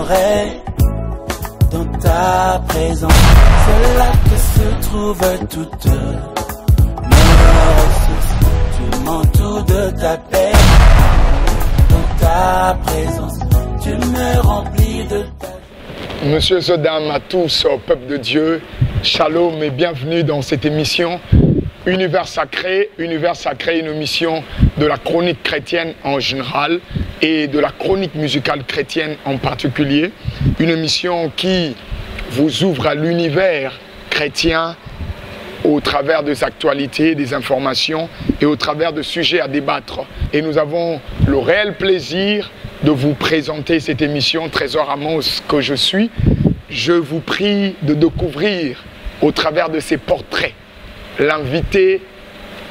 j'aimerais dans ta présence. C'est là que se trouvent toutes mes ressources. Tu m'entoures de ta paix. Dans ta présence, tu me remplis de ta joie. Monsieur Zodam, à tous, au peuple de Dieu, shalom et bienvenue dans cette émission Univers Sacré. Univers Sacré, une émission de la chronique chrétienne en général et de la chronique musicale chrétienne en particulier. Une émission qui vous ouvre à l'univers chrétien au travers des actualités, des informations et au travers de sujets à débattre. Et nous avons le réel plaisir de vous présenter cette émission Trésor Amos que je suis. Je vous prie de découvrir au travers de ces portraits l'invité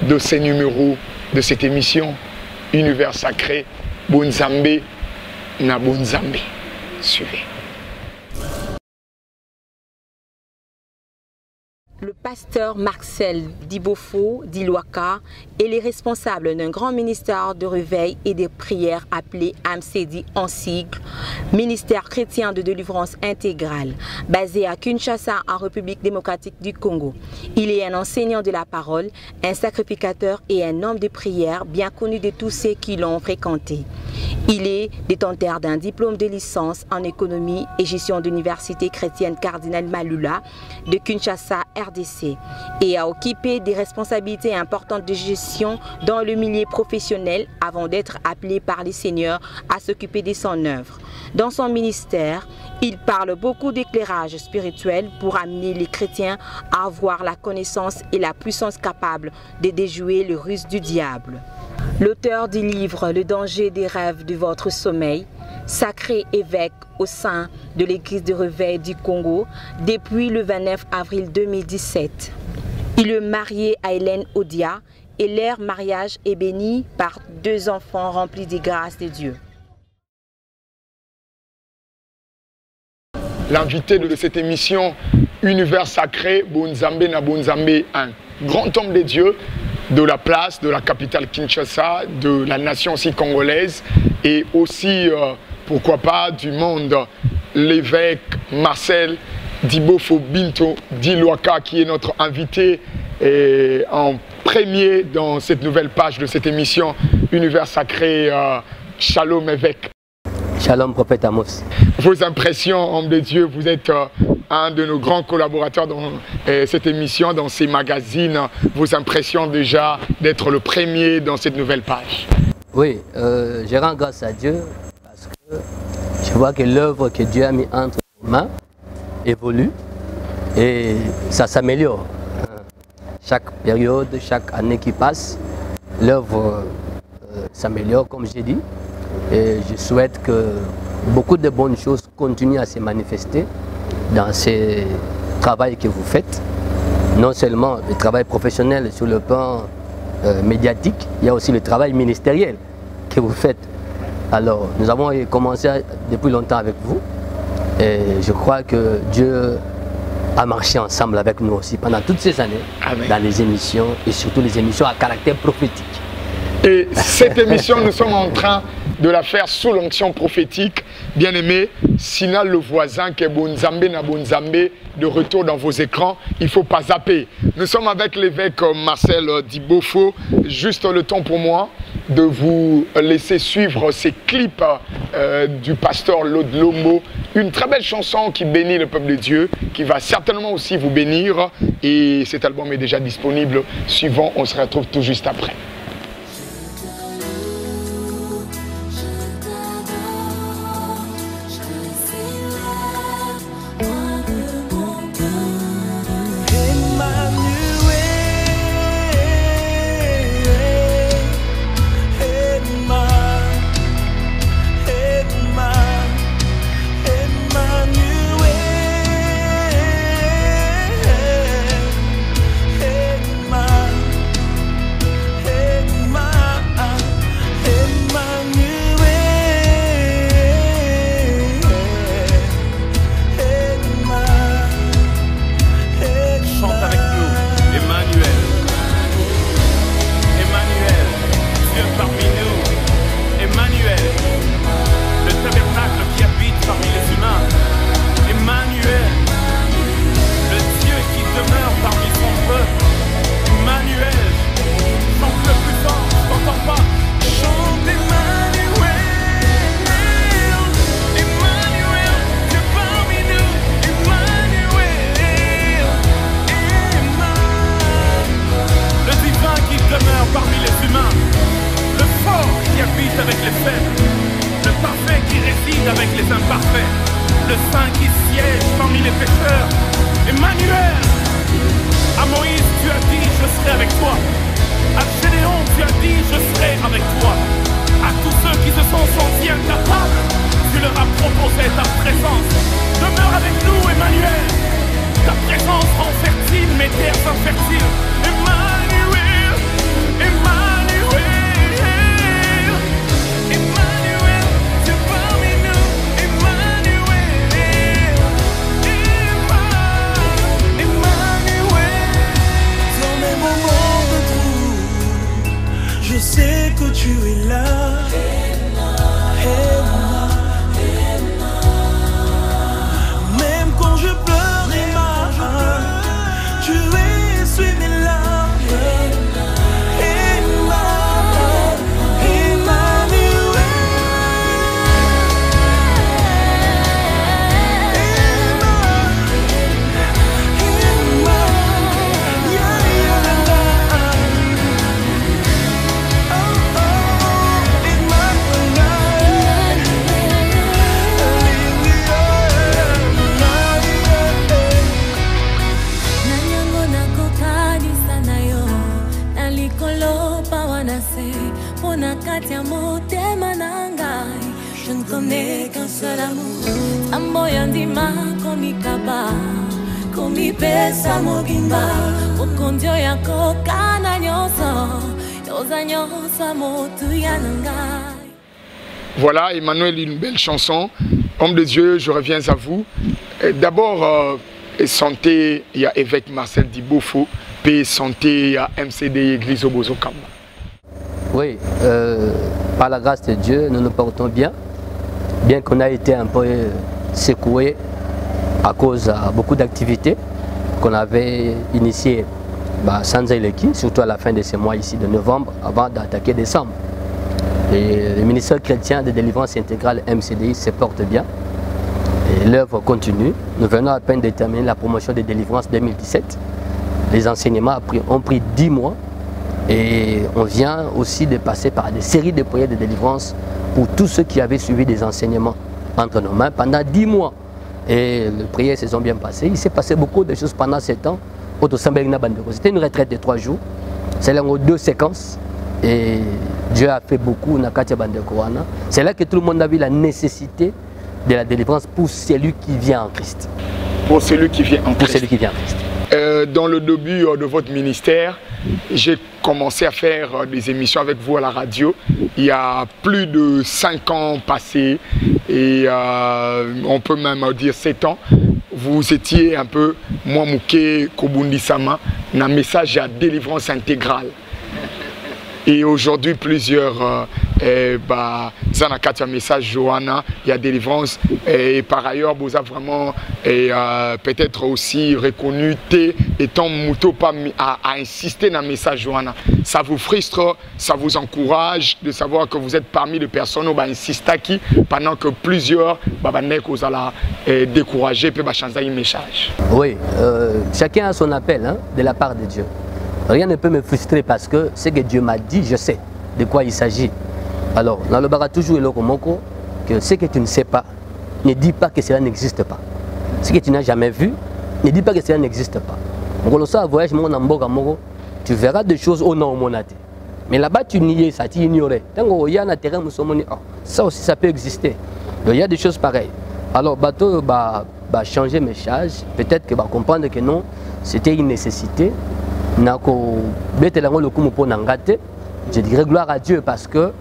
de ces numéros de cette émission Univers Sacré, Bonzambe na Bonzambe. Suivez. Le pasteur Marcel Dibofo d'Iloaka est le responsable d'un grand ministère de réveil et de prière appelé AMCD en sigle, Ministère chrétien de délivrance intégrale, basé à Kinshasa en République démocratique du Congo. Il est un enseignant de la parole, un sacrificateur et un homme de prière bien connu de tous ceux qui l'ont fréquenté. Il est détenteur d'un diplôme de licence en économie et gestion d'université chrétienne Cardinal Malula de Kinshasa, RDC, et a occupé des responsabilités importantes de gestion dans le milieu professionnel avant d'être appelé par les seigneurs à s'occuper de son œuvre. Dans son ministère, il parle beaucoup d'éclairage spirituel pour amener les chrétiens à avoir la connaissance et la puissance capable de déjouer le ruse du diable. L'auteur du livre « Le danger des rêves de votre sommeil », sacré évêque au sein de l'Église de réveil du Congo depuis le 29 avril 2017. Il est marié à Hélène Odia et leur mariage est béni par 2 enfants remplis des grâces de Dieu. L'invité de cette émission Univers Sacré, Bonzambe na Bonzambe, un grand homme de Dieu de la place, de la capitale Kinshasa, de la nation aussi congolaise et aussi, pourquoi pas, du monde, l'évêque Marcel Dibofo Binto d'Iloaka qui est notre invité en premier dans cette nouvelle page de cette émission Univers Sacré. Shalom évêque. Shalom prophète Amos. Vos impressions, homme de Dieu, vous êtes un de nos grands collaborateurs dans cette émission, dans ces magazines. Vos impressions déjà d'être le premier dans cette nouvelle page? Oui, je rends grâce à Dieu parce que je vois que l'œuvre que Dieu a mis entre nos mains évolue et ça s'améliore. Chaque période, chaque année qui passe, l'œuvre s'améliore comme j'ai dit. Et je souhaite que beaucoup de bonnes choses continuent à se manifester dans ce travail que vous faites. Non seulement le travail professionnel sur le plan médiatique, il y a aussi le travail ministériel que vous faites. Alors, nous avons commencé depuis longtemps avec vous et je crois que Dieu a marché ensemble avec nous aussi pendant toutes ces années. Amen. Dans les émissions et surtout les émissions à caractère prophétique. Et cette émission, nous sommes en train de la faire sous l'onction prophétique. Bien-aimé, Sinal le voisin qui est Bonzambe na Bonzambe, de retour dans vos écrans, il ne faut pas zapper. Nous sommes avec l'évêque Marcel Dibofo. Juste le temps pour moi de vous laisser suivre ces clips du pasteur Lode Lombo. Une très belle chanson qui bénit le peuple de Dieu, qui va certainement aussi vous bénir. Et cet album est déjà disponible. Suivant, on se retrouve tout juste après. Hey Saint qui siège parmi les pécheurs. Emmanuel, à Moïse tu as dit je serai avec toi. À Gédéon tu as dit je serai avec toi. À tous ceux qui se sont sentis incapables, tu leur as proposé ta présence. Demeure avec nous, Emmanuel. Ta présence rend fertile mes terres infertiles. Emmanuel, Emmanuel, Emmanuel, tu es parmi nous. Emmanuel, Emmanuel. Dans mes moments de trou, je sais que tu es là. Même quand je pleure et marche, tu essuies mes larmes. Je ne connais qu'un seul amour. Amoyandima komikaba, komipesa mogimba, okondio yako kana nyoso, yoza nyoso motu yananga. Voilà, Emmanuel, une belle chanson. Homme de Dieu, je reviens à vous. D'abord, santé, il y a évêque Marcel Dibofo, paix, santé, il y a MCD, Église au Bozokamba. Oui, par la grâce de Dieu, nous nous portons bien. Bien qu'on a été un peu secoué à cause de beaucoup d'activités qu'on avait initiées sans Eleki, surtout à la fin de ce mois ici de novembre, avant d'attaquer décembre. Et le ministère chrétien de délivrance intégrale MCDI se porte bien. Et l'œuvre continue. Nous venons à peine de terminer la promotion de délivrance 2017. Les enseignements ont pris 10 mois. Et on vient aussi de passer par des séries de prières de délivrance pour tous ceux qui avaient suivi des enseignements entre nos mains pendant 10 mois. Et les prières se sont bien passées. Il s'est passé beaucoup de choses pendant ce temps. C'était une retraite de 3 jours. C'est là 2 séquences. Et Dieu a fait beaucoup. C'est là que tout le monde a vu la nécessité de la délivrance pour celui qui vient en Christ. Pour celui qui vient en Christ. Pour celui qui vient en Christ. Dans le début de votre ministère, j'ai commencé à faire des émissions avec vous à la radio. Il y a plus de 5 ans passés et on peut même dire 7 ans. Vous étiez un peu moi Mouké Kobundisama, un message à délivrance intégrale. Et aujourd'hui, plusieurs Zanakati message Johanna, il y a délivrance. Et par ailleurs, vous avez vraiment peut-être aussi reconnu étant Mouto pas à insister dans le message Johanna. Ça vous frustre, ça vous encourage de savoir que vous êtes parmi les personnes qui insistent qui pendant que plusieurs vous allez décourager et changer un message. Oui, chacun a son appel hein, de la part de Dieu. Rien ne peut me frustrer parce que ce que Dieu m'a dit, je sais de quoi il s'agit. Alors, dans le bara toujours que ce que tu ne sais pas, ne dis pas que cela n'existe pas. Ce que tu n'as jamais vu, ne dis pas que cela n'existe pas. Voyage, tu verras des choses au nom de mais là-bas, tu niais ça, tu ignorais. Ça aussi, ça peut exister. Donc, il y a des choses pareilles. Alors, bateau va changer mes charges. Peut-être que va comprendre que non, c'était une nécessité. Je dirais gloire à Dieu parce que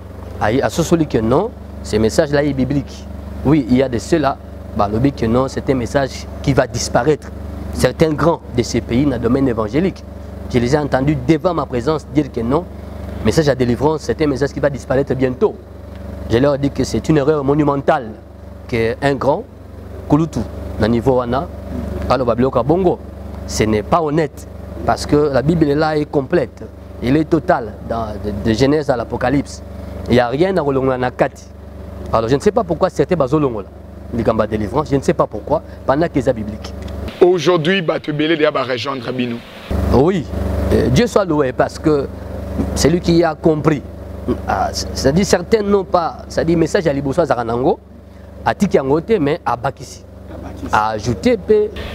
à ce celui que non, ce message-là est biblique. Oui, il y a de ceux-là, le but que non, c'est un message qui va disparaître. Certains grands de ces pays dans le domaine évangélique, je les ai entendus devant ma présence dire que non, message à délivrance, c'est un message qui va disparaître bientôt. Je leur dis que c'est une erreur monumentale qu'un grand, Kulutu, dans le niveau Wana, alors Bongo, ce n'est pas honnête. Parce que la Bible là est complète, elle est totale, de Genèse à l'Apocalypse. Il n'y a rien à Rolonganakati. Alors je ne sais pas pourquoi certains bazolongola, les gamba délivrance, je ne sais pas pourquoi, pendant qu'ils sont bibliques. Aujourd'hui, Batubele va rejoindre Binou. Oui, Dieu soit loué parce que c'est lui qui a compris. C'est-à-dire certains n'ont pas, c'est-à-dire message à Liboso Zaranango, à Tikiangote, mais à Bakissi. à ajouter.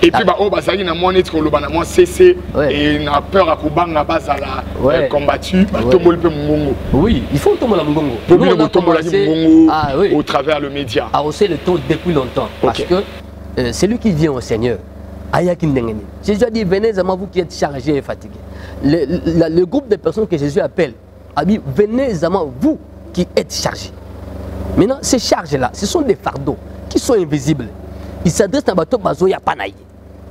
Et puis, bah, oh, bah, ça y est, na moi, net, qu'on l'a moi, cessé, et n'a peur à Kouban, n'a pas à la combattu, bah, tomber le Mungongo. Oui, il faut tomber le Mungongo. Pour nous, on tombe Mungongo au travers le média. A hausser le taux depuis longtemps. Parce que celui qui vient au Seigneur, Jésus a dit, venez à moi, vous qui êtes chargés et fatigués. Le groupe de personnes que Jésus appelle, a dit, venez à moi, vous qui êtes chargés. Maintenant, ces charges-là, ce sont des fardeaux qui sont invisibles. Ils s'adressent à Bato Bazoya Panaï.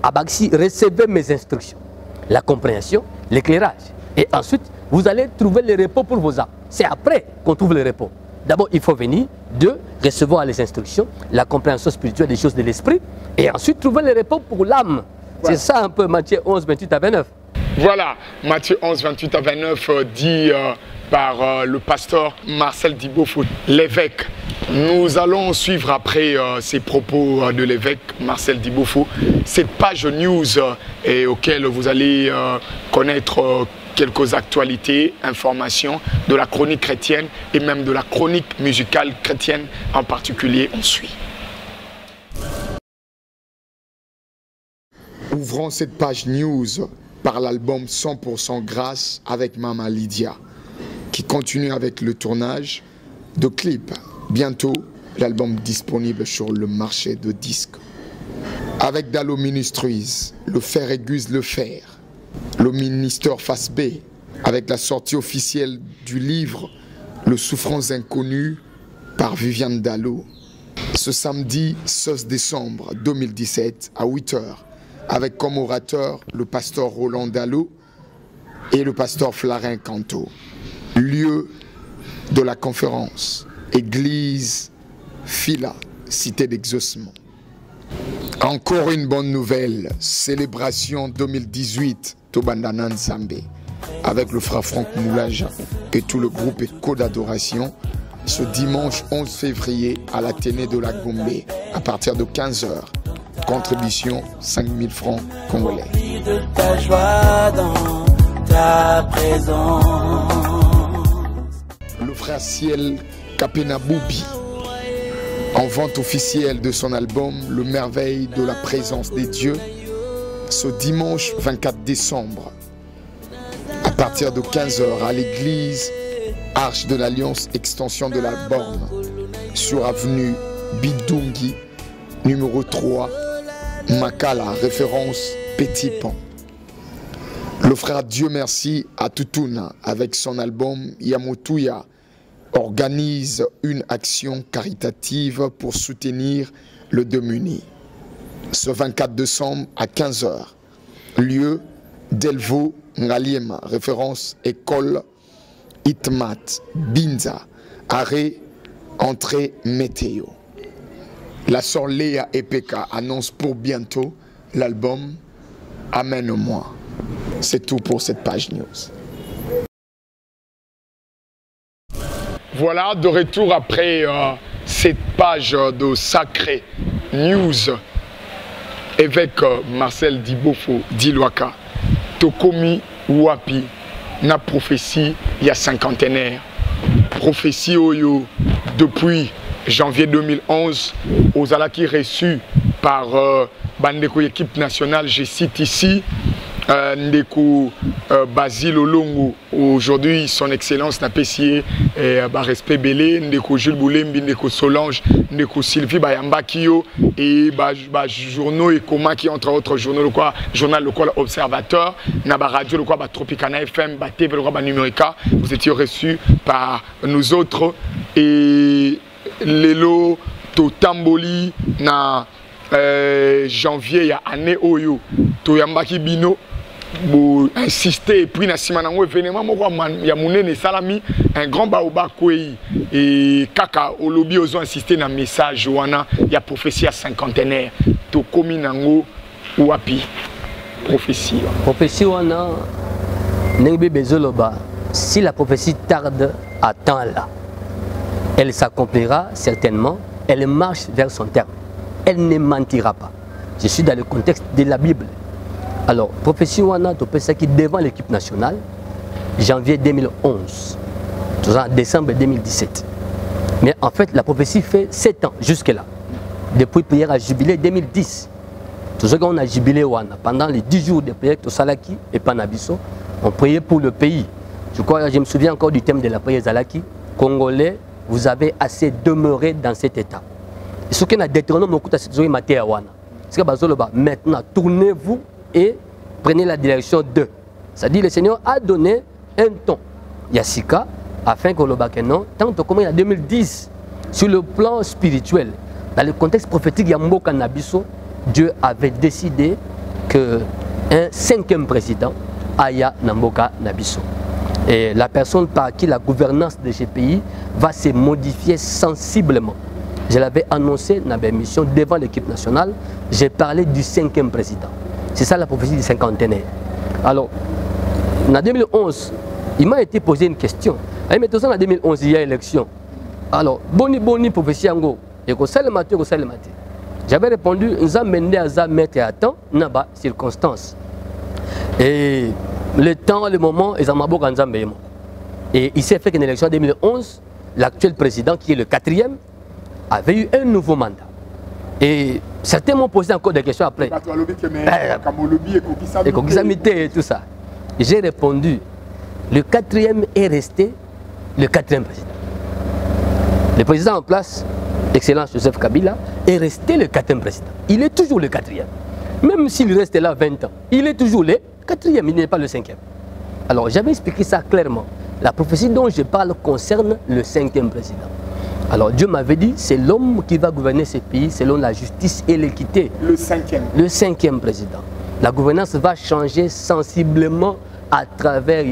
Abaxi, recevez mes instructions, la compréhension, l'éclairage. Et ensuite, vous allez trouver le repos pour vos âmes. C'est après qu'on trouve le repos. D'abord, il faut venir, recevoir les instructions, la compréhension spirituelle des choses de l'esprit, et ensuite trouver le repos pour l'âme. C'est ça un peu Matthieu 11, 28 à 29. Voilà, Matthieu 11, 28 à 29 dit par le pasteur Marcel Dibofo, l'évêque. Nous allons suivre après ces propos de l'évêque Marcel Dibofo, cette page news auquel vous allez connaître quelques actualités, informations de la chronique chrétienne et même de la chronique musicale chrétienne en particulier. On suit. Ouvrons cette page news par l'album 100% Grâce avec Mama Lydia, qui continue avec le tournage de clips. Bientôt, l'album disponible sur le marché de disques. Avec Dalo Ministries, le fer aiguise le fer. Le ministère face B, avec la sortie officielle du livre Le Souffrance Inconnue par Viviane Dalo. Ce samedi 16 décembre 2017 à 8 h, avec comme orateur le pasteur Roland Dalo et le pasteur Flarin Canto. Lieu de la conférence, église Fila, cité d'exaucement. Encore une bonne nouvelle, célébration 2018 Tobandanan Zambé, avec le frère Franck Moulaja et tout le groupe Écho d'adoration, ce dimanche 11 février à l'Athénée de la Gombe, à partir de 15 h. Contribution 5 000 francs congolais. De ta joie dans ta présence. Le frère Ciel Kapena Boubi, en vente officielle de son album Le Merveille de la présence des dieux, ce dimanche 24 décembre, à partir de 15 h, à l'église Arche de l'Alliance, extension de la Borne, sur avenue Bidungi, numéro 3, Makala, référence Petit Pont. Le frère Dieu Merci à Tutuna, avec son album Yamotuya, organise une action caritative pour soutenir le démuni. Ce 24 décembre à 15 h, lieu Delvaux Ngaliema, référence école Itmat Binza, arrêt entrée météo. La sœur Léa Epeka annonce pour bientôt l'album Amène-moi. C'est tout pour cette page news. Voilà, de retour après cette page de Sacré News. Évêque Marcel Dibofo Dilwaka, Tokomi Wapi, na prophétie il y a cinquantenaire. Prophétie Oyo depuis janvier 2011, aux Alaki reçus par Bandeko équipe nationale, je cite ici, Ndeko Basile Olongo, aujourd'hui son excellence n'a pas essayé respect belé, Ndeko Jules Boulembi, Ndeko Solange, Ndeko Sylvie Bayamba Kio et journaux et comment qui entre autres journaux le quoi journal le quoi observateur, Naba radio le quoi Tropicana FM, TV le quoi Numérica, vous étiez reçus par nous autres et Lelo Totamboli na janvier ya année Oyo Toyambaki Bino pour insister et puis na simanango événement moko ya munene salami un grand baoba kwei et kaka olobi ozo insister na message wana ya prophétie à cinquantenaire to komi nango wapi prophétie wana nengbe bezoloba si la prophétie tarde à temps là elle s'accomplira certainement, elle marche vers son terme, elle ne mentira pas. Je suis dans le contexte de la Bible. Alors, prophétie wana to pesa qui devant l'équipe nationale, janvier 2011, décembre 2017. Mais en fait, la prophétie fait 7 ans jusque-là. depuis prière à jubilé 2010. Tout ce qu'on a jubilé pendant les 10 jours de prière, tout Salaki et Panabiso, on priait pour le pays. Je me souviens encore du thème de la prière Zalaki. Congolais, vous avez assez demeuré dans cet état. Et ce qu'on a détourné, maintenant, tournez-vous et prenez la direction de. C'est-à-dire le Seigneur a donné un ton. Yassika, afin que le Bakeno, tant comme il y a 2010, sur le plan spirituel, dans le contexte prophétique, Yamboka Nabiso, Dieu avait décidé qu'un 5e président, Aya Namboka Nabiso. Et la personne par qui la gouvernance de ce pays va se modifier sensiblement. Je l'avais annoncé dans ma mission devant l'équipe nationale, j'ai parlé du 5e président. C'est ça la prophétie du cinquantenaire. Alors, en 2011, il m'a été posé une question. En 2011, il y a élection. Alors, boni prophétie ango, et que ça le matin, j'avais répondu, nous avons mené à mettre à temps, dans les circonstances. Et le temps, le moment, ils ont beaucoup de. Et il s'est fait qu'une élection en 2011, l'actuel président, qui est le 4e, avait eu un nouveau mandat. Et certains m'ont posé encore des questions après. Et tout ça. J'ai répondu, le 4e est resté le 4e président. Le président en place, Excellence Joseph Kabila, est resté le 4e président. Il est toujours le 4e. Même s'il reste là 20 ans, il est toujours le 4e, il n'est pas le 5e. Alors j'avais expliqué ça clairement. La prophétie dont je parle concerne le 5e président. Alors Dieu m'avait dit, c'est l'homme qui va gouverner ce pays selon la justice et l'équité. Le 5e. Le 5e président. La gouvernance va changer sensiblement à travers.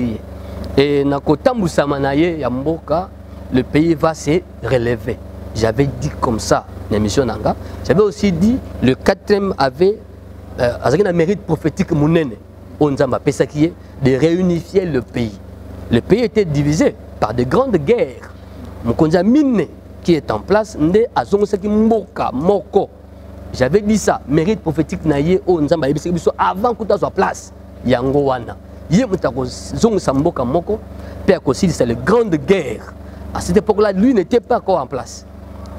Et Nakotambu Samanaye Yamboka, le pays va se relever. J'avais dit comme ça, l'émission Nanga. J'avais aussi dit, le 4e avait un mérite prophétique mounene, de réunifier le pays. Le pays était divisé par de grandes guerres. Mkonza Mine, qui est en place, j'avais dit ça, mérite prophétique naïe avant que tu sois place. Yango wana. C'est la grande guerre. À cette époque-là, lui n'était pas encore en place.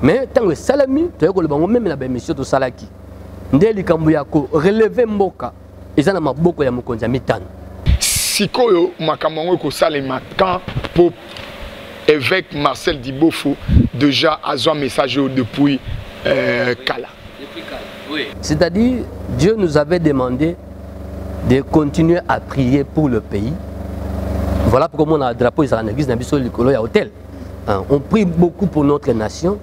Mais tant que Salami, tu as même la mission de Salaki. Ndeli Kambuyako, relever Mboka, et ça n'a pas beaucoup de Mokonza Mitane. Sikoyo, Makamango, Kosalema, quand pour évêque Marcel Dibofo, déjà a un message depuis Kala. Oui. C'est-à-dire, Dieu nous avait demandé de continuer à prier pour le pays. Voilà pourquoi on a un drapeau dans l'église de hôtel. On prie beaucoup pour notre nation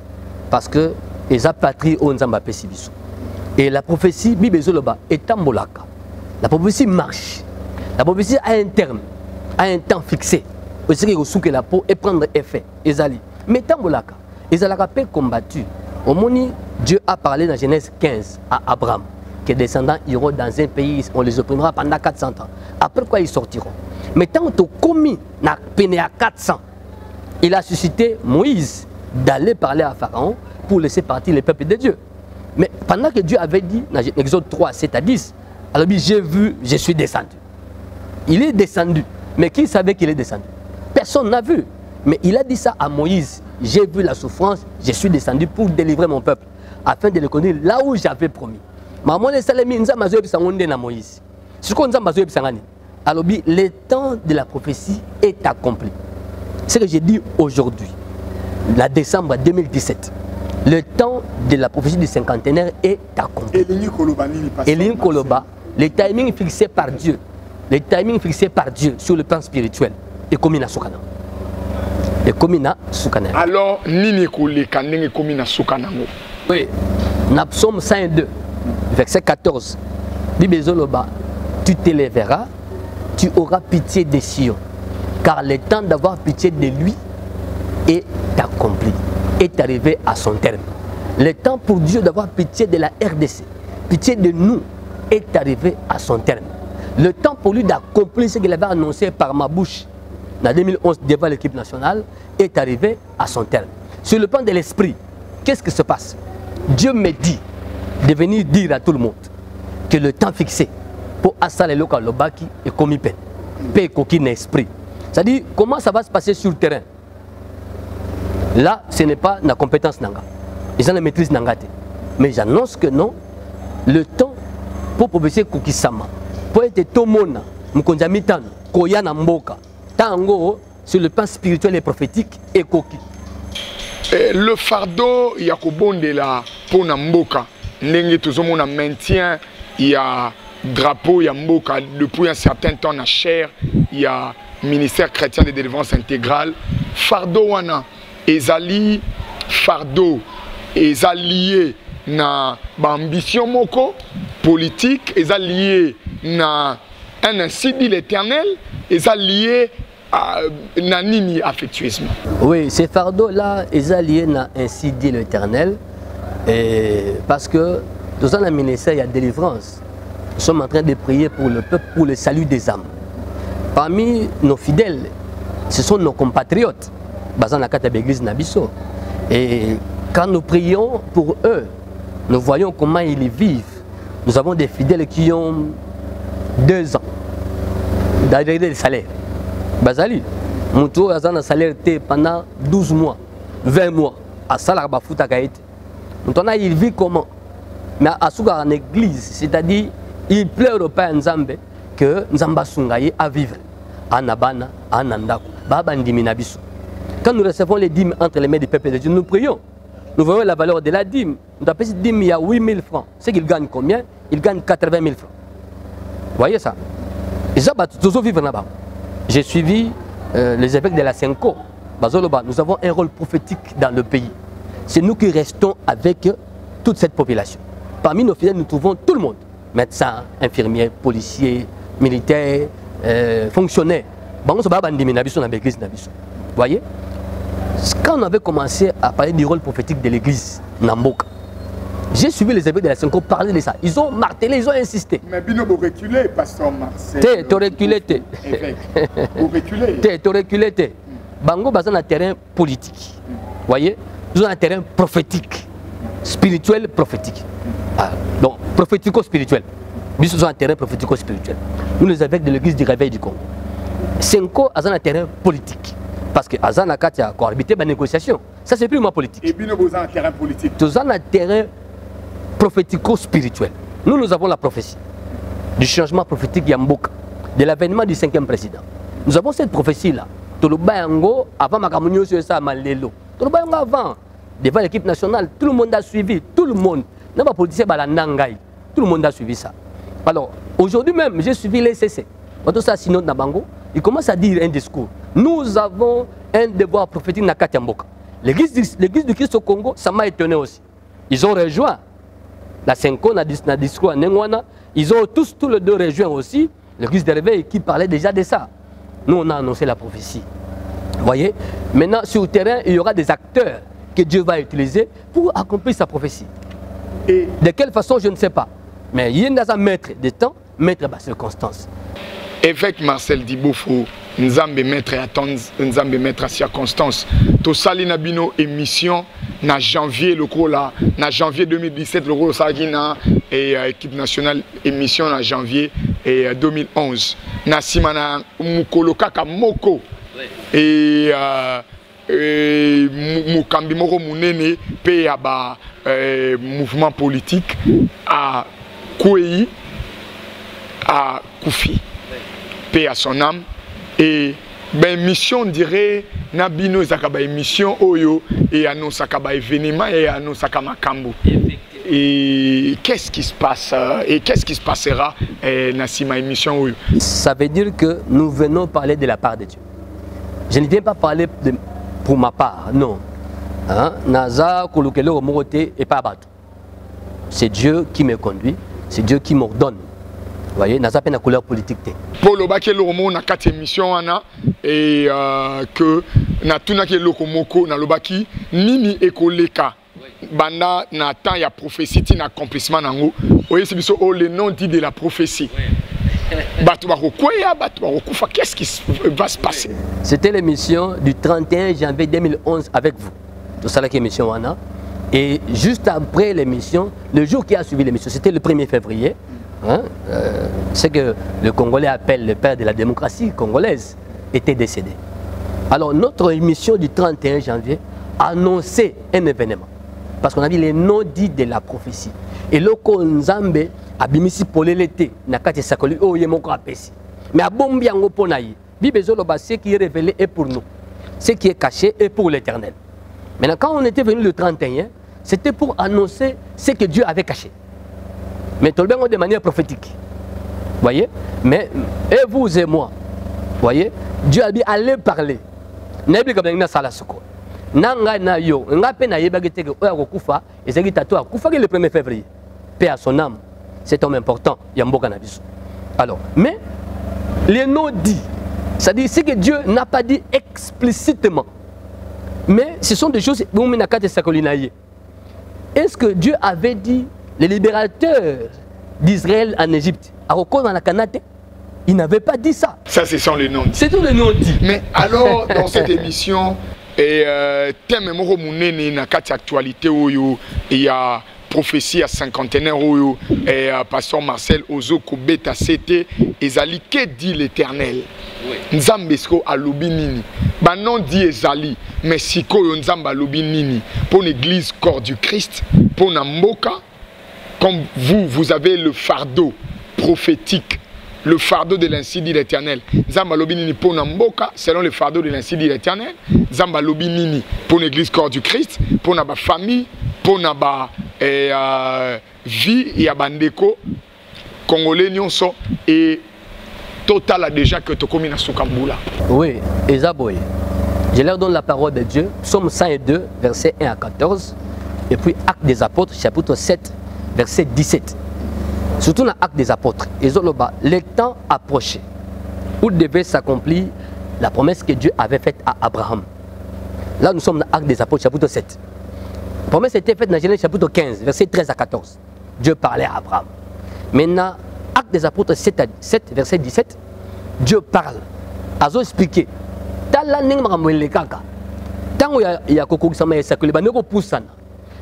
parce que les apatries ont Nzamba Sibiso. Et la prophétie, est Tambolaka. La prophétie marche. La prophétie a un terme, a un temps fixé. Aussi qu'il faut la peau et prendre effet. Mais Tambolaka, ils ont combattu. Au moment Dieu a parlé dans Genèse 15 à Abraham, que les descendants iront dans un pays, on les opprimera pendant 400 ans. Après quoi ils sortiront. Mais tant que commis n'a peine à 400, il a suscité Moïse d'aller parler à Pharaon pour laisser partir les peuples de Dieu. Mais pendant que Dieu avait dit, dans Exode 3, 7 à 10, alors j'ai vu, je suis descendu. Il est descendu. Mais qui savait qu'il est descendu? Personne n'a vu. Mais il a dit ça à Moïse. J'ai vu la souffrance, je suis descendu pour délivrer mon peuple, afin de le conduire là où j'avais promis. Alors, le temps de la prophétie est accompli. Ce que j'ai dit aujourd'hui, la décembre 2017, le temps de la prophétie du cinquantenaire est accompli. Eline Koloba, le timing fixé par Dieu, le timing fixé par Dieu sur le plan spirituel, est commis à Soukana. Alors, Nini Koleka n'est commis à Soukana. Oui, dans Psaume 102, verset 14, Bible Zoloba, tu t'élèveras, tu auras pitié des Sion, car le temps d'avoir pitié de lui est accompli, est arrivé à son terme. Le temps pour Dieu d'avoir pitié de la RDC, pitié de nous, est arrivé à son terme. Le temps pour lui d'accomplir ce qu'il avait annoncé par ma bouche en 2011 devant l'équipe nationale est arrivé à son terme. Sur le plan de l'esprit, qu'est-ce qui se passe? Dieu me dit de venir dire à tout le monde que le temps fixé pour Assal et Loka Lobaki est commis peine. Paix coquine esprit. C'est-à-dire, comment ça va se passer sur le terrain? Là, ce n'est pas la compétence Nanga. Ils ont la maîtrise Nangate. Mais j'annonce que non, le temps pour prophétiser Kokisama, pour être Tomona, Mkonjamitano, Koyana Mboka, Tango, sur le plan spirituel et prophétique, et Koki. Le fardeau, il y a de la pour Mboka, Nenge Tuzomona maintient, il y a drapeau, il y a Mboka, depuis un certain temps, na chair, il y a ministère chrétien de délivrance intégrale. Fardeau, wana, ezali, fardeau, ezali na ambition moko politique, ezali na un ainsi dit l'Éternel, ezali à nini affectueusement. Oui, ces fardeaux-là, ezali na ainsi dit l'Éternel, parce que dans un ministère, il y a délivrance. Nous sommes en train de prier pour le peuple, pour le salut des âmes. Parmi nos fidèles, ce sont nos compatriotes. Et quand nous prions pour eux, nous voyons comment ils vivent. Nous avons des fidèles qui ont 2 ans d'arrêt de salaire. Bazali, mon tour a un salaire pendant 12 mois, 20 mois. À salaire bafuta kaite. Maintenant, il vit comment? Mais à Souga en église, c'est-à-dire, il pleure au Père Nzambe que Nzamba Sungaye à vivre. Anabana, Anandako, Babandimi Nabiso. Quand nous recevons les dîmes entre les mains du peuple de Dieu, nous prions. Nous voyons la valeur de la dîme. Nous appelons cette dîme, il y a 8 000 francs. C'est qu'il gagne combien? Il gagne 80 000 francs. Vous voyez ça? J'ai suivi les évêques de la Senko. Nous avons un rôle prophétique dans le pays. C'est nous qui restons avec toute cette population. Parmi nos fidèles, nous trouvons tout le monde. Médecins, infirmiers, policiers, militaires, fonctionnaires. Vous voyez? Quand on avait commencé à parler du rôle prophétique de l'église, Namboka, j'ai suivi les évêques de la Senko parler de ça. Ils ont martelé, ils ont insisté. Mais bien vous reculez, pasteur Marcel. Tu reculé. Vous reculez. Tu reculé. Bango bazan un terrain politique. Voyez? Ils ont un terrain prophétique, spirituel, prophétique. Ah, donc, prophético-spirituel. Ils ont un terrain prophético-spirituel. Nous, les évêques de l'église du Réveil du Congo. Senko a un terrain politique. Parce que Azan a cohabité la négociation. Ça, c'est plus moi politique. Et puis nous avons un terrain politique. Nous avons un terrain prophético-spirituel. Nous avons la prophétie du changement prophétique Yamboka, de l'avènement du 5e président. Nous avons cette prophétie-là. Tolobayango, avant Makamunyo, c'est ça, Malelo. Tolobayango avant, devant l'équipe nationale, tout le monde a suivi, tout le monde. N'a pas politicien, tout le monde a suivi ça. Alors, aujourd'hui même, j'ai suivi les CC. Tout ça, sinon, Nabango, il commence à dire un discours. Nous avons un devoir prophétique dans Katiamboka. L'église du Christ au Congo, ça m'a étonné aussi. Ils ont rejoint la Senko, dans le discours à Nengwana. Ils ont tous les deux rejoint aussi l'église de Réveil qui parlait déjà de ça. Nous, on a annoncé la prophétie. Vous voyez? Maintenant, sur le terrain, il y aura des acteurs que Dieu va utiliser pour accomplir sa prophétie. Et de quelle façon, je ne sais pas. Mais il y a un maître de temps, maître de circonstance. Évêque Marcel Dibofo, Nzambe maître à temps, Nzambe maître à circonstance. To sali nabino émission na janvier le cours là, na janvier 2017 le cours sagina et équipe nationale émission na janvier et 2011. Na simana mukolo kaka moko et mukambi moko munene pe ya ba mouvement politique à Kouei à Koufi. Paix à son âme. Et ben mission dirait Nabino Zakaba émission Oyo et annonce Zakaba événement et annonce Zakama Kambo. Et qu'est-ce qui se passe et qu'est-ce qui se passera Nassima émission Oyo? Ça veut dire que nous venons parler de la part de Dieu. Je ne viens pas parler pour ma part, non. Naza Kolukele Omorote et pas Bato. C'est Dieu qui me conduit, c'est Dieu qui m'ordonne. Vous voyez, nous avons une couleur politique. Pour le bac, nous avons 4 émissions et que nous avons le nini ekoleka. Banda na temps il y a prophétie, il y a accomplissement. Vous voyez, c'est le nom dit de la prophétie. Qu'est-ce qui va se passer? C'était l'émission du 31 janvier 2011 avec vous. C'est ça l'émission. Et juste après l'émission, le jour qui a suivi l'émission, c'était le 1er février. C'est que le Congolais appelle le père de la démocratie congolaise, était décédé. Alors notre émission du 31 janvier annonçait un événement. Parce qu'on a dit les non-dits de la prophétie. Et là, quand Nzambe abimisi polelete, nakati sakoli o yemoko apesi. Mais à bombi ango ponayi, Bible ce qui est révélé est pour nous. Ce qui est caché est pour l'éternel. Maintenant, quand on était venu le 31, c'était pour annoncer ce que Dieu avait caché. Mais tout le monde de manière prophétique. Voyez? Mais, et vous et moi, voyez? Dieu a dit, allez parler. N'ayez pas de sala soko. Nanga na yo, nga pe na yeba gete ke oya kokufa, ezaki tato akufa le 1er février. Paix à son âme. C'est homme important, yamboka na biso. Alors, mais les non-dits, c'est-à-dire ce que Dieu n'a pas dit explicitement. Mais ce sont des choses. Est-ce que Dieu avait dit le libérateur d'Israël en Égypte à Roko dans la Canate? Il n'avait pas dit ça. Ça, ce sont les non-dits. C'est tout les non-dits. Mais alors, dans cette émission, thème mounene na kati actualité où il y a prophétie à cinquantenaire où pasteur Marcel Ozo Kobeta c'était ezali que dit l'Éternel. Nzambesko alobi nini. Ba non dit ezali mais sikoyo nzamba alobi nini pour l'église corps du Christ, pour Namboka, comme vous avez le fardeau prophétique. Le fardeau de l'insi dit l'Éternel. Nzamba lobi nini pour Namboka, selon le fardeau de l'insi dit l'Éternel. Nzamba lobi nini pour l'église corps du Christ, pour na ba famille, pour na ba vie ya bandeko congolais nyonso et total a déjà que tokomi na sukambula. Oui, Ezaboye. Je leur donne la parole de Dieu, Psaume 102, versets 1 à 14, et puis Actes des Apôtres, chapitre 7, verset 17. Surtout dans l'Acte des Apôtres, le temps approchait où devait s'accomplir la promesse que Dieu avait faite à Abraham. Là, nous sommes dans l'Acte des Apôtres, chapitre 7. La promesse était faite dans Genèse, chapitre 15, verset 13 à 14. Dieu parlait à Abraham. Maintenant, Acte des Apôtres 7, verset 17, Dieu parle. Azo expliqué.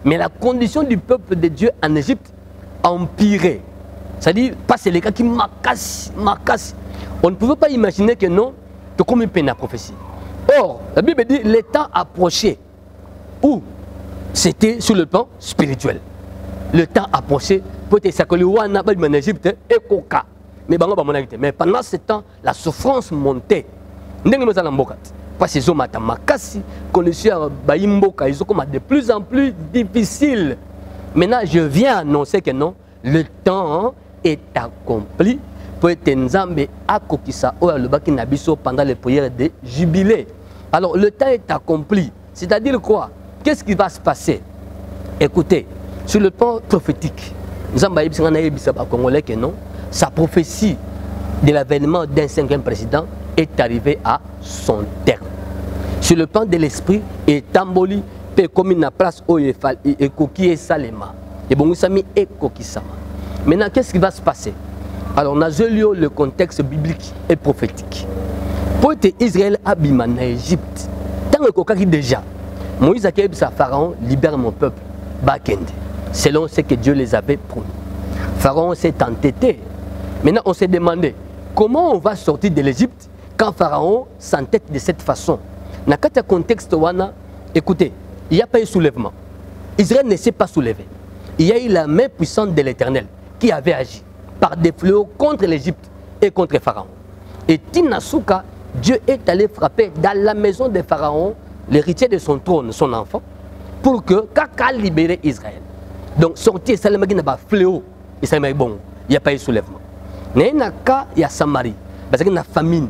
Mais la condition du peuple de Dieu en Égypte a empiré. C'est-à-dire, passer les cas qui m'acassent. On ne pouvait pas imaginer que non, tu comme une peine à prophétie. Or, la Bible dit le temps approché où c'était sur le plan spirituel. Le temps approché, peut-être que en Égypte et Koka. Mais pendant ce temps, la souffrance montait. Parce qu'ils ont makasi, conditions de plus en plus difficiles. Maintenant, je viens annoncer que non, le temps est accompli pour être Nzambe akokisa oya lobaki na biso pendant les prières de jubilé. Alors le temps est accompli. C'est-à-dire quoi? Qu'est-ce qui va se passer? Écoutez, sur le plan prophétique, Nzambe ayebisanga yebisa ba Congolais que non, sa prophétie de l'avènement d'un 5e président est arrivée à son terme. Sur le plan de l'esprit, et Tamboli peut comme une place où il est coquille et salema. Et bon, nous et kokisama. Maintenant, qu'est-ce qui va se passer? Alors, on a le contexte biblique et prophétique. Pour être Israël abîme en Égypte, tant que déjà, Moïse a dit à Pharaon, libère mon peuple, Bakende, selon ce que Dieu les avait promis. Pharaon s'est entêté. Maintenant, on s'est demandé, comment on va sortir de l'Égypte quand Pharaon s'entête de cette façon? Dans le contexte, écoutez, il n'y a pas eu soulèvement. Israël ne s'est pas soulevé. Il y a eu la main puissante de l'Éternel qui avait agi par des fléaux contre l'Égypte et contre Pharaon. Et Tinasuka, Dieu est allé frapper dans la maison de Pharaon l'héritier de son trône, son enfant, pour que Kaka libère Israël. Donc, sortir Salamagi n'a pas fléau, il bon, il n'y a pas eu soulèvement. Mais il y a Samarie, parce qu'il y a une famine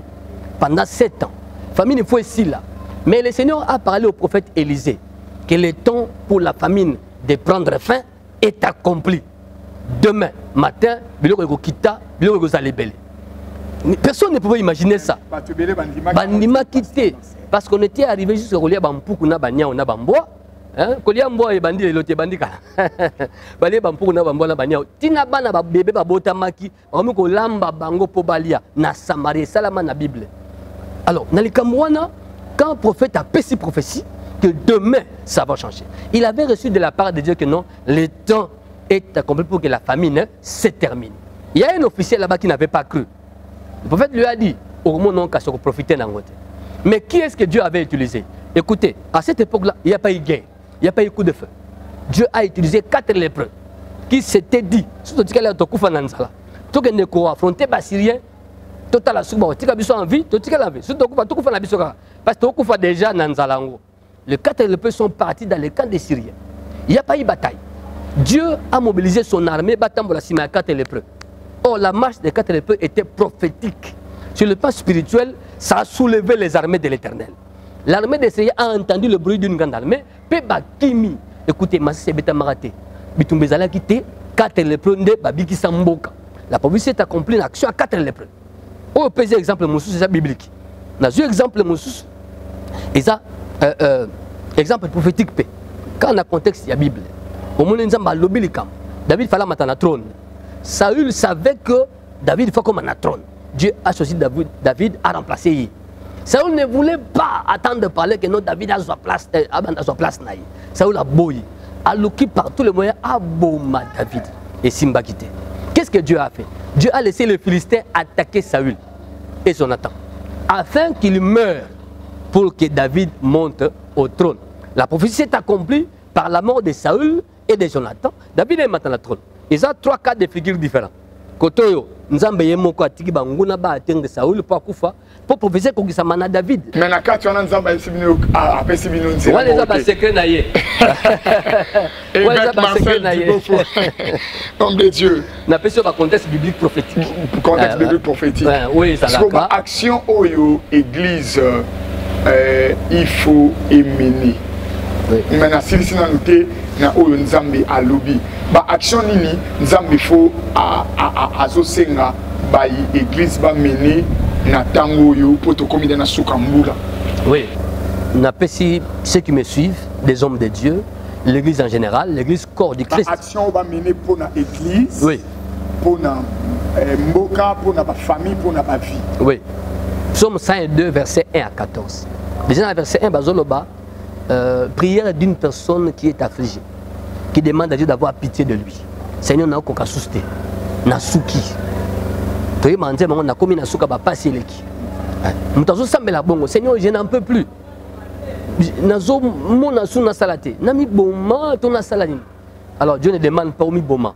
pendant 7 ans. Famine, il faut ici là. Mais le Seigneur a parlé au prophète Élisée que le temps pour la famine de prendre fin est accompli. Demain matin, personne ne pouvait imaginer ça. Bandima quitté. Parce qu'on était arrivé jusqu'à Kolia Bampuku na Banya na Bamboa. Kolia Mboa et Bandi lote bandika. Balé Bampuku na Bamboa na Banya. Tina bana ba bébé ba botamaki. Bamu ko lamba bango po balia na Samarie salama na Bible. Alors, dans les Kamouana, quand le prophète a fait cette prophétie, que demain, ça va changer. Il avait reçu de la part de Dieu que non, le temps est accompli pour que la famine se termine. Il y a un officiel là-bas qui n'avait pas cru. Le prophète lui a dit, au moins non, qu'à se profiter d'un côté. Mais qui est-ce que Dieu avait utilisé? Écoutez, à cette époque-là, il n'y a pas eu guerre, il n'y a pas eu coup de feu. Dieu a utilisé 4 lépreux qui s'étaient dit, surtout que les Tokoufa Nanzala, tout que nous avons affronté les Syriens, tout à la souba, tout à en vie, tout à la vie, surtout que Tokoufa Nabisoka, parce que Tokoufa déjà Nanzala. Les 4 lépreux sont partis dans les camps des Syriens. Il n'y a pas eu bataille. Dieu a mobilisé son armée, battant pour la cime à 4 lépreux. Or, la marche des 4 lépreux était prophétique. Sur le plan spirituel, ça a soulevé les armées de l'Éternel. L'armée des Syriens a entendu le bruit d'une grande armée. Peba Kimi, écoutez, c'est Beta Maraté. Bitumbezala quitté, 4 lépreux, Babiki Samboka. La prophétie est accomplie en action à 4 lépreux. On peut dire exemple, c'est ça biblique. Dans un exemple, et ça, exemple prophétique. Quand on a contexte, il y a la Bible. Au moment où David fallait mettre un trône. Saül savait que David faut comme un trône. Dieu a choisi David à remplacer. Saül ne voulait pas attendre de parler que non, David a sa place. Saül a boyé. Alors qui par tous les moyens a bombé David et Simba quitté. Qu'est-ce que Dieu a fait? Dieu a laissé le Philistin attaquer Saül et Jonathan afin qu'il meure pour que David monte au trône. La prophétie s'est accomplie par la mort de Saül et de Jonathan. David est maintenant au trône. Ils ont 3 cas de figures différents. Kotoyo, Nzambe yemoko atiki banguna ba atenge Saül pour akufa pour prophétiser ko kisamana David. Mais na kati wana Nzambe esibino apesi bino nzela. Wale za ba secret na ye. Wale za ba secret na ye. Homme de Dieu. Na pesi ba contexte biblique prophétique. Contexte biblique prophétique. Oui, ça là. Action oyo église il faut émener. Maintenant si na noté na oyo Nzambe alobi. Ba action nini Nzambe faut azosenga ba église ba mener na tango yo poto komida na sukambula. Oui. Na pesi ceux qui me suivent, des hommes de Dieu, l'église en général, l'église corps du Christ. Ba action ba mener pour na église. Oui. Pour na mboka, pour na ba famille, pour na ba vie. Oui. Psaume 102 verset 1 à 14. Déjà dans le verset 1 bazoloba prière d'une personne qui est affligée, qui demande à Dieu d'avoir pitié de lui. Seigneur, n'a aucun souci. N'a souki. Tu es mandé, on a commis na souka ba passer leki. Mutazo sambela bongo. Seigneur, je n'en peux plus. Nazo mon asu na salate. Nami boma to na salani. Alors Dieu ne demande pas mi boma.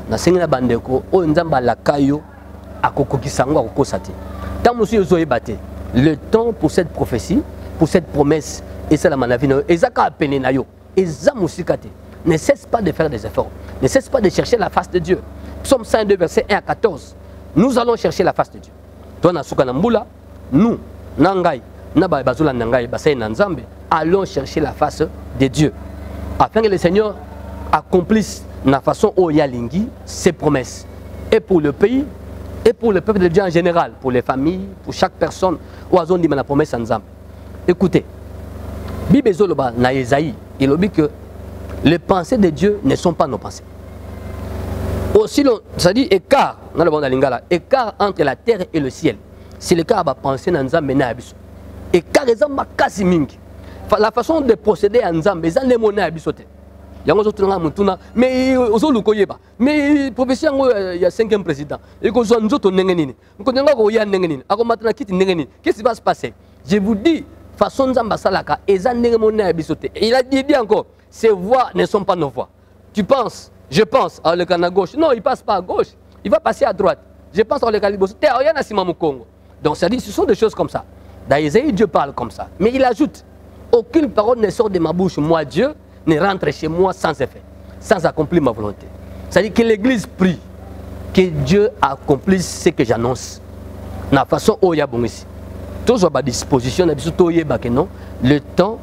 Na sengela bandeko o nzamba la kayo akoko kisango akoko sate. Tant monsieur zo ebate. Le temps pour cette prophétie, pour cette promesse et ça la manavino ezaka appelé na yo. Ezamusikate. Ne cesse pas de faire des efforts. Ne cesse pas de chercher la face de Dieu. Psaume 102, verset 1 à 14. Nous allons chercher la face de Dieu. Toi, nous, Nangai, Nabazula Nangai, Basay Nanzambe, allons chercher la face de Dieu. Afin que le Seigneur accomplisse la façon où il y a l'ingui, ses promesses. Et pour le pays, et pour le peuple de Dieu en général, pour les familles, pour chaque personne, où a dit la promesse en Zambé. Écoutez, Bible Zoloba, na Esaïe, il a dit que les pensées de Dieu ne sont pas nos pensées. Aussi, ça dit écart, écart entre la terre et le ciel. C'est l'écart à penser dans Nzambe na abiso. Écart est makasi mingi. La façon de procéder à Nzambe, c'est les monnaies abisote. Il y a un autre mais aux autres koyeba. Mais professeur il y a 5e président. Et que soit nous autres nengenini. Nous connaissons ko ya nengenini. Ako matana kiti nengenini. Qu'est-ce qui va se passer? Je vous dis, façon Nzamba salaka, et il a dit encore, ces voix ne sont pas nos voix. Tu penses, je pense, à le canal gauche. Non, il ne passe pas à gauche. Il va passer à droite. Je pense à le canal gauche. Donc, ça dit, ce sont des choses comme ça. Dans Isaïe, Dieu parle comme ça. Mais il ajoute, aucune parole ne sort de ma bouche. Moi, Dieu, ne rentre chez moi sans effet, sans accomplir ma volonté. C'est-à-dire que l'Église prie que Dieu accomplisse ce que j'annonce. De la façon où il y a bon ici. Toujours à disposition, le temps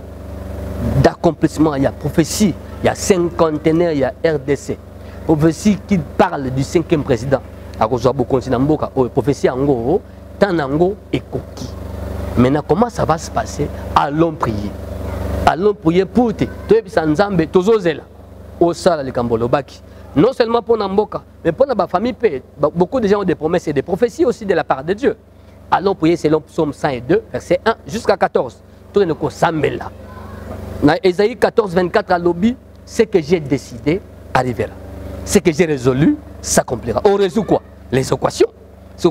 d'accomplissement, il y a prophétie, il y a 50e, il y a RDC. Prophétie qui parle du 5e président. Prophétie en gros, Tanango et Koki. Maintenant, comment ça va se passer? Allons prier. Allons prier pour te. Non seulement pour Namboka, mais pour la famille. Beaucoup de gens ont des promesses et des prophéties aussi de la part de Dieu. Allons prier selon Psaume 102, verset 1 jusqu'à 14. Tout le monde s'ambella. Dans Ésaïe 14, 24 à l'objet, ce que j'ai décidé arrivera. Ce que j'ai résolu s'accomplira. On résout quoi? Les équations. C'est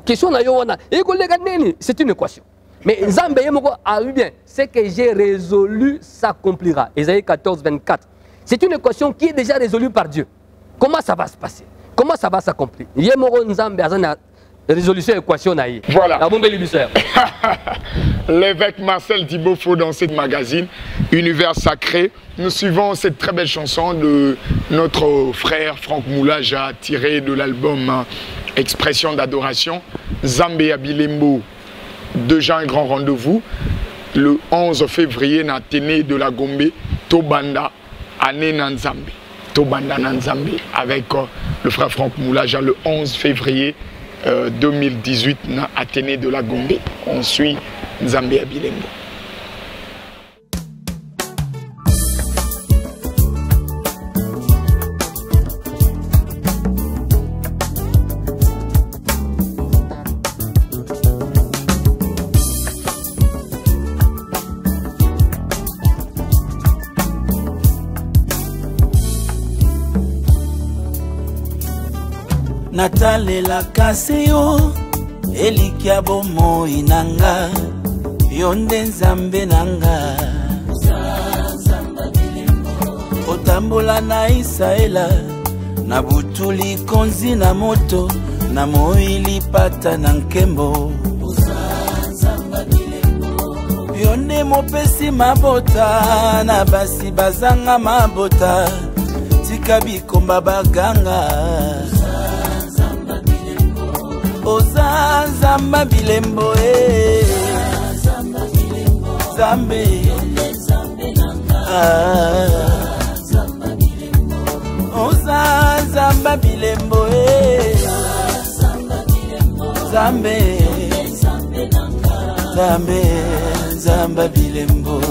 une équation. Mais Zambé bien, ce que j'ai résolu s'accomplira. Ésaïe 14, 24. c'est une équation qui est déjà résolue par Dieu. Comment ça va se passer? Comment ça va s'accomplir? Il y a une résolution de l'équation. Voilà. La l'évêque Marcel Dibofo dans cette magazine Univers Sacré. Nous suivons cette très belle chanson de notre frère Franck Moulaja tirée de l'album Expression d'adoration. Zambé Abilembo, déjà un grand rendez-vous. Le 11 février, na Téné de la Gombe, Tobanda, Ané Nanzambe. Tobanda Nanzambe, avec le frère Franck Moulaja, le 11 février 2018, na Athénée de la Gombe. On suit Nzambe Abilembo. Natalela kaseo elikia bomo inanga yonde nzambe nanga otambola na Isaela na butuli konzi na moto na moili pata na nkembo yonde mopesi mabota na basi bazanga mabota tika bikomba baganga Oza Zamba Bilembo Zambe Oza Zamba Bilembo Zambe Zambe Zamba Bilembo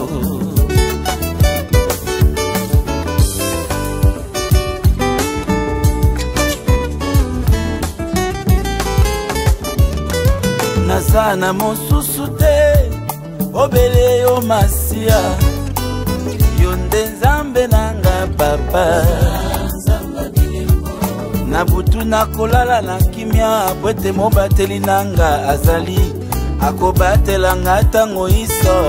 Nazana mosusu te obele yo masia yonde nzambe nanga papa na butu nakolala na kimia bwete mobateli nanga azali akobatela ngata ngoiso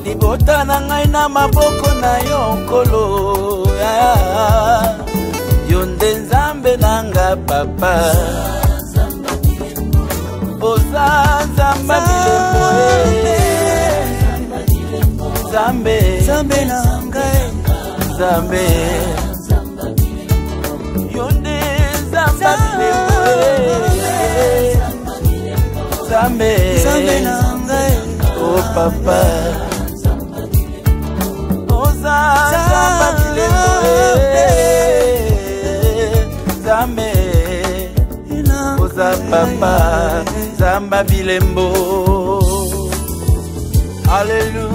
libota na ngai na maboko na yo nkolo yonde nzambe nanga papa Oza Zamba Bilembo Zambe Zambe nangai Zambe Yonde Zamba Bilembo Zambe Zambe nangai Oh papa Oza Zamba Bilembo Zambe Oza papa Zamba Bilembo Alléluia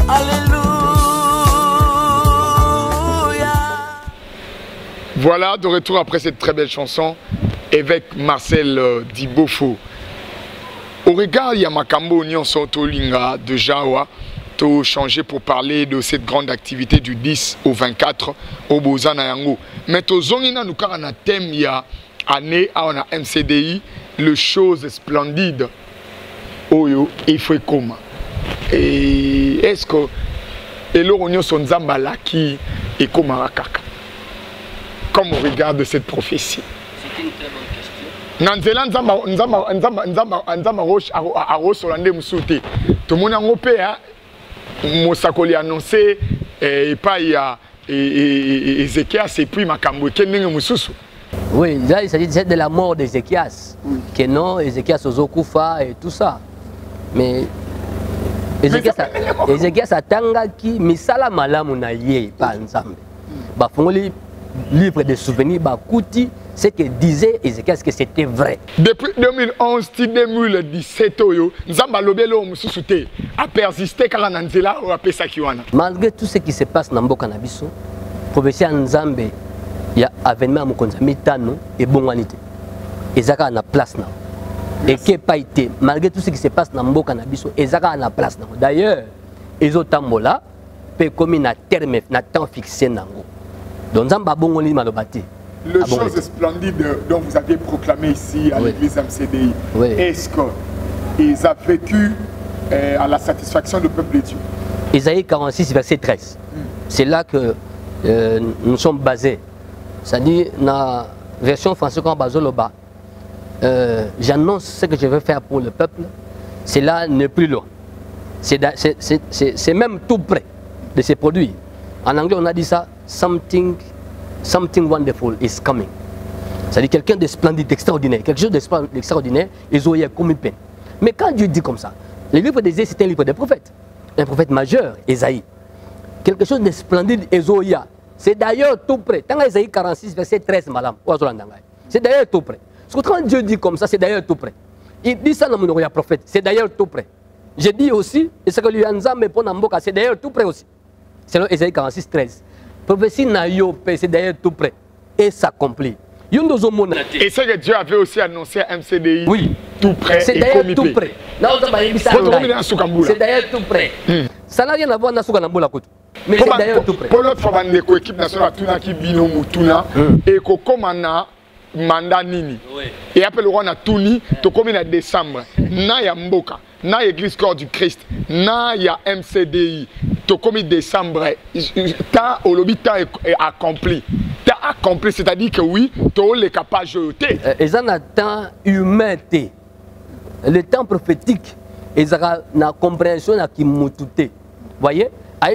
Alléluia. Voilà, de retour après cette très belle chanson, évêque Marcel Dibofo. Au regard, il y a Makambo Nyon Sotolinga de Jawa. Tout changer pour parler de cette grande activité du 10 au 24 au Bozana Yango. Mais tout zongina nous car un thème il y a année à on a MCDI le chose splendide. Oyo il faut comment. Et est-ce que et l'oronio son zambala qui est comme kaka. Comme on regarde cette prophétie. C'est une très bonne question. Nanzela nzamba roche a roche hollandais musute. Tout le monde en opé Mosakoli annoncé et pas il y a Ézéchias et puis Makambo Kenenge Mususu. Oui, là il s'agit de la mort d'Ézéchias. Que non, Ézéchias Ozokufa et tout ça. Mais Ézéchias atanga qui misala malamu na ye pa nzambe. Ba fongoli livre de souvenirs ba kuti ce que disait Ézéchias que c'était vrai. Depuis 2011, 2017, Nzamba Lobelo Mususute a persisté car Nanzela ou a Pesakiwana. Malgré tout ce qui se passe dans Mboka Nabiso, professeur Nzambe, il y a avènement à Mokonza Mitano et Bongwanite. Ezaka na place na. Et qui pas été, malgré tout ce qui se passe dans Mboka Nabiso, Ezaka na place na. D'ailleurs, Ezotambola peut comme na terme na temps fixé nango. Donc Nzamba Bongoli malobati. Les choses splendides dont vous aviez proclamé ici à l'église MCDI, est-ce qu'ils ont vécu à la satisfaction du peuple de Dieu? Isaïe 46, verset 13. C'est là que nous sommes basés. C'est-à-dire, dans la version française, j'annonce ce que je veux faire pour le peuple. Cela n'est plus loin. C'est même tout près de se produire. En anglais, on a dit ça, something wonderful is coming. C'est-à-dire quelqu'un de splendide, d'extraordinaire. Quelque chose d'extraordinaire, ils ont eu comme une peine. Mais quand Dieu dit comme ça, le livre d'Ésaïe, c'est un livre des prophètes. Un prophète majeur, Ésaïe. Quelque chose de splendide, Ezoïa. C'est d'ailleurs tout près. Dans Ésaïe 46, verset 13, madame. C'est d'ailleurs tout près. Parce que quand Dieu dit comme ça, c'est d'ailleurs tout près. Il dit ça dans mon prophète, c'est d'ailleurs tout près. Je dis aussi, et ce que lui Anzambe pour Namboka, c'est d'ailleurs tout près aussi. C'est dans Ésaïe 46, 13. Prophétie Nayope, c'est d'ailleurs tout près. Et s'accomplit. Et ce que Dieu avait aussi annoncé à MCDI, oui, tout près. C'est d'ailleurs tout près. C'est d'ailleurs tout près. Ça n'a rien à voir avec Soukanambola. Mais c'est d'ailleurs tout près. Pour notre fois, l'équipe nationale qui bino mutuna et kokomana mandat nini. Et après le roi na tuni, to comme en décembre, na ya mboka, na église corps du Christ, na ya MCDI, to comme décembre, tant au lobby temps est accompli. Temps accompli, c'est-à-dire que oui, to les capables de jeter. Et ça n'a temps humain. Le temps prophétique, ils ont la compréhension qui mutute. Voyez,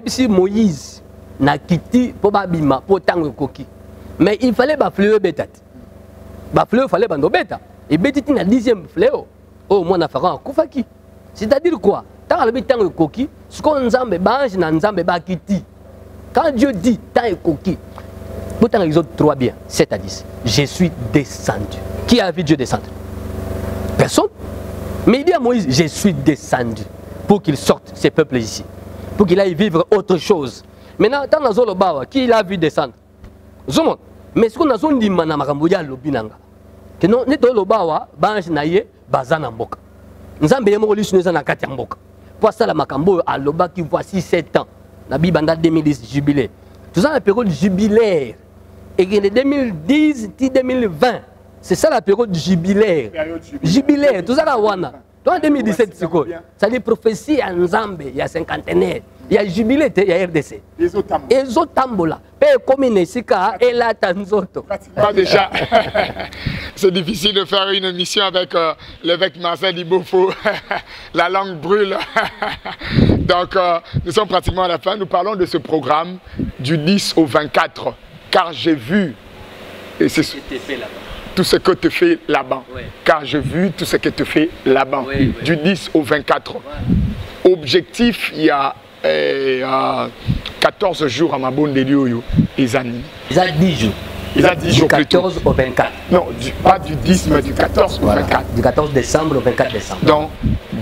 si Moïse n'a quitté pour babima pour tango koki, mais il fallait bafleur bétat. Bafleur fallait bando béta. Et bétit na 10e fléau. Oh moi na fera koufaki. C'est-à-dire quoi? Tant le tango koki, ce qu'on nzambe bange na nzambe ba kiti. Quand Dieu dit tango koki, pourtant ils ont 3 bien, 7 à 10. Je suis descendu. Qui a vu Dieu descendre? Personne. Mais il dit à Moïse, je suis descendu pour qu'il sorte ces peuples ici, pour qu'il aille vivre autre chose. Maintenant, dans la zone qui l'a vu descendre? Zomon. Mais ce qu'on a dit, c'est lobinanga. Que non, ne to lobawa, banj naye, bazana mboka. Nzambe yemo lissu na kati mboka. Pour ça la makambo à loba qui voici 7 ans. La Bibanda 2010 jubilé. Tout ça la période jubilaire. Et que de 2010 à 2020. C'est ça la période jubilaire. Jubilaire, tout ça là wana. En 2017, c'est quoi? Ça dit prophétie en Nzambe, il y a cinquantenaire. Il y a jubilé, il y a RDC. Les autres tambola. Père comme Nesika et la Tanzoto. Déjà, c'est difficile de faire une émission avec l'évêque Marcel Dibofo. La langue brûle. Donc, nous sommes pratiquement à la fin. Nous parlons de ce programme du 10 au 24. Car j'ai vu, et c'est ce que tu fais là-bas. Tout ce que tu fais là-bas. Oui. Car j'ai vu tout ce que tu fais là-bas. Oui, oui. Du 10 au 24. Oui. Objectif, il y a 14 jours à ma bonne de Lioyo. Ils ont 10 jours. Ils ont 10 jours. Du 14 au 24. Non, pas du 10, mais du 14 au 24. Du 14 décembre au 24 décembre. Donc,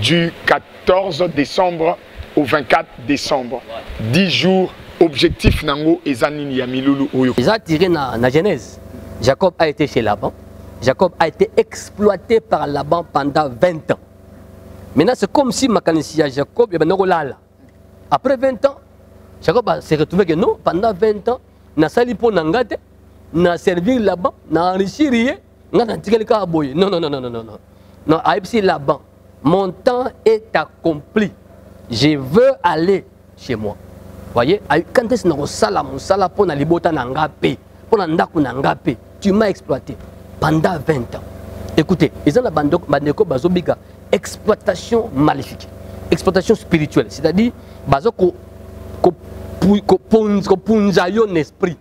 du 14 décembre au 24 décembre. 10 jours. Objectif, Nango, ils ont tiré dans la Genèse. Jacob a été chez Laban. Jacob a été exploité par Laban pendant 20 ans. Maintenant, c'est comme si Jacob après 20 ans, Jacob s'est retrouvé que non, pendant 20 ans, il a sali pour Nangate, il a servi Laban, il a enrichi rien, il a tiré le cas à boyer. Non, non, non, non, non, non. Non, Aïbsi Laban, mon temps est accompli. Je veux aller chez moi. Vous voyez, quand est-ce que nous avons pour la libota Nangapé, pour la Ndakungapé, tu m'as exploité pendant 20 ans. Écoutez, ils ont la bazobika exploitation maléfique, exploitation spirituelle, c'est-à-dire bazoko punjayo l'esprit,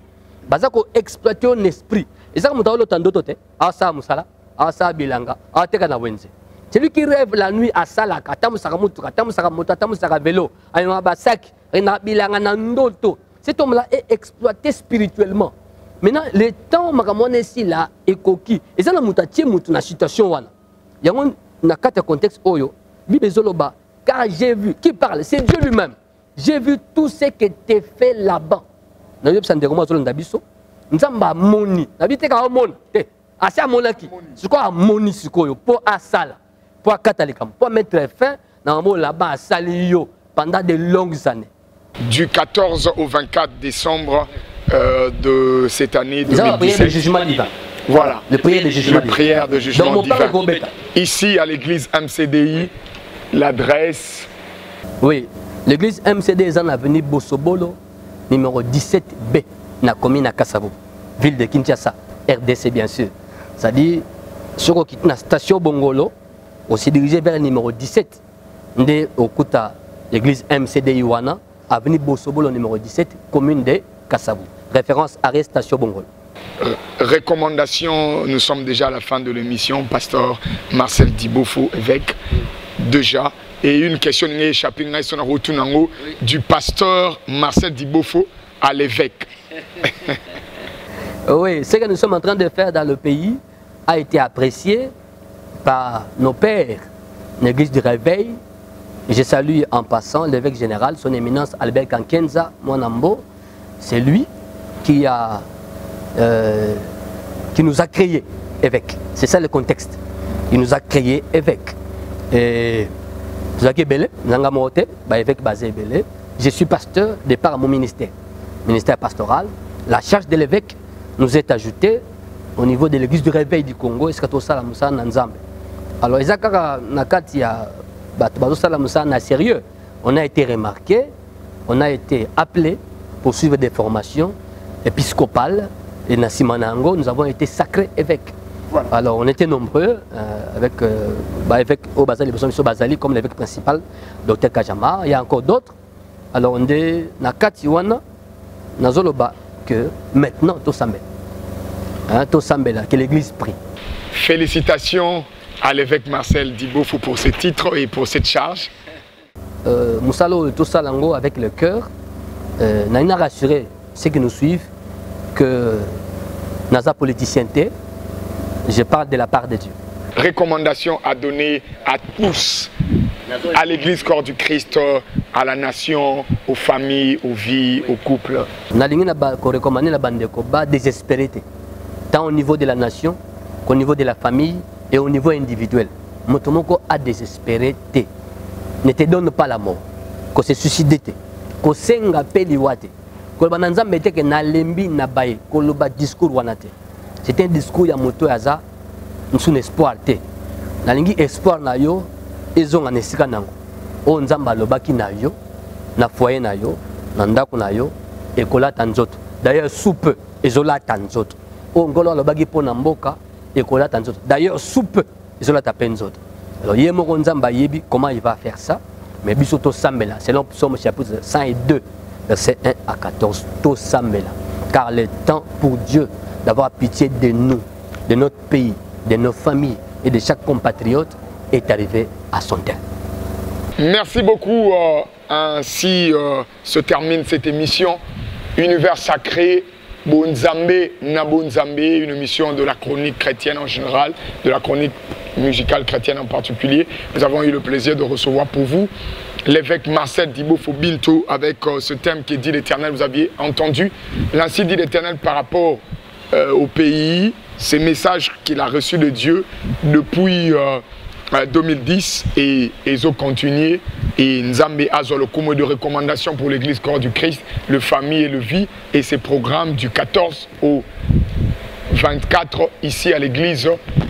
bazako exploiter un esprit. Et ça, nous avons l'autre asa musala, asa bilanga, ateka na wenze. Celui qui rêve la nuit à Salaka, tamusaka mutuka, tamusaka moto, tamusaka vélo, ayoma basak, rena bilanga na ndoto. Cet homme-là est exploité spirituellement. Maintenant, le temps makamone ici là est coquille. Et ça, la situation wana. Il y a un contexte oyo. Bibezoloba, car j'ai vu. Qui parle? C'est Dieu lui-même. J'ai vu tout ce qui était fait là-bas. Nous avons moni. Asa monaki. C'est quoi moni sikoyo pour asala, pour katalikam, pour mettre fin dans le là-bas à Salio pendant de longues années. Du 14 au 24 décembre, de cette année Nous avons prié 2017. de jugement divin. Voilà. Le prière de jugement divin. Prière de jugement Donc, mon père divin. Gobeta. Ici à l'église MCDI, l'adresse. Oui, l'église MCD est en avenue Bosobolo, numéro 17B, na commune à Kassavo, ville de Kinshasa, RDC bien sûr. C'est-à-dire, sur la station Bongolo, aussi dirigé vers le numéro 17, de Okuta, l'église MCD Iwana, avenue Bosobolo, numéro 17, commune de Kassavo. Référence arrêt station Bongolo. Recommandation, nous sommes déjà à la fin de l'émission. Pasteur Marcel Dibofo, évêque, déjà. Et une question du pasteur Marcel Dibofo à l'évêque. Oui, ce que nous sommes en train de faire dans le pays a été apprécié par nos pères, l'église du réveil. Je salue en passant l'évêque général, son éminence Albert Kankenza Mwanambo. C'est lui qui nous a créé évêque. C'est ça le contexte. Il nous a créé évêque. Et je suis pasteur de par mon ministère pastoral. La charge de l'évêque nous est ajoutée au niveau de l'église du réveil du Congo. Alors, sérieux. On a été remarqué, on a été appelé pour suivre des formations épiscopales. Et Nassimanango, nous avons été sacrés évêques. Voilà. Alors on était nombreux avec Bazali comme l'évêque principal, Dr Kajama. Il y a encore d'autres. Alors on est na Katiwana, Nazoloba, que maintenant tout s'embête. Tout s'embête, que l'église prie. Félicitations à l'évêque Marcel Dibofo pour ce titre et pour cette charge. Moussalo tout ça lango avec le cœur. N'a rassuré ceux qui nous suivent que Naza politicienté, je parle de la part de Dieu. Recommandation à donner à tous, à l'église corps du Christ, à la nation, aux familles, aux vies, aux couples. Nous avons recommandé la bande de combat désespérée, tant au niveau de la nation qu'au niveau de la famille et au niveau individuel. Motomoko a désespéré. Ne te donne pas la mort, que se suicide, que senga peliwate. C'est un discours ya moto yaza nsun espoir te nalingi espoir na yo ezonga nesika nango o nzamba lobaki na yo na foyer na yo na ndako na yo ekolata nzoto d'ailleurs soupe ezolata nzoto o ngolo lobaki pona mboka ekolata nzoto d'ailleurs soupe ezolata pe nzoto. Alors ye moko nzamba yebi comment il va faire ça, mais biso to sambela selon Psaume chapitre 102 verset 1 à 14 to sambela, car le temps pour Dieu d'avoir pitié de nous, de notre pays, de nos familles et de chaque compatriote est arrivé à son terme. Merci beaucoup. Ainsi se termine cette émission Univers sacré, Bonzambé, Nabonzambé, une émission de la chronique chrétienne en général, de la chronique musicale chrétienne en particulier. Nous avons eu le plaisir de recevoir pour vous l'évêque Marcel Dibofo Binto avec ce thème qui est dit l'Éternel. Vous aviez entendu l'ainsi dit l'Éternel par rapport au pays, ces messages qu'il a reçus de Dieu depuis 2010 et ils ont continué. Et Nzambe a le commun de recommandation pour l'église corps du Christ, le famille et le vie, et ses programmes du 14 au 24 ici à l'église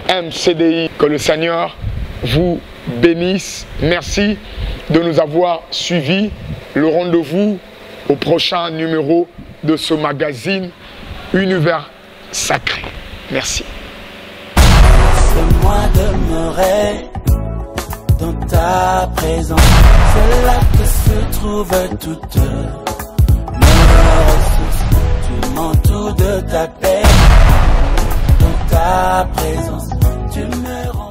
MCDI. Que le Seigneur vous bénisse. Merci de nous avoir suivis. Le rendez-vous au prochain numéro de ce magazine Univers sacré. Merci. Laisse-moi demeurer dans ta présence. C'est là que se trouvent toutes mes ressources. Tu m'entoures de ta paix. Dans ta présence, tu me rends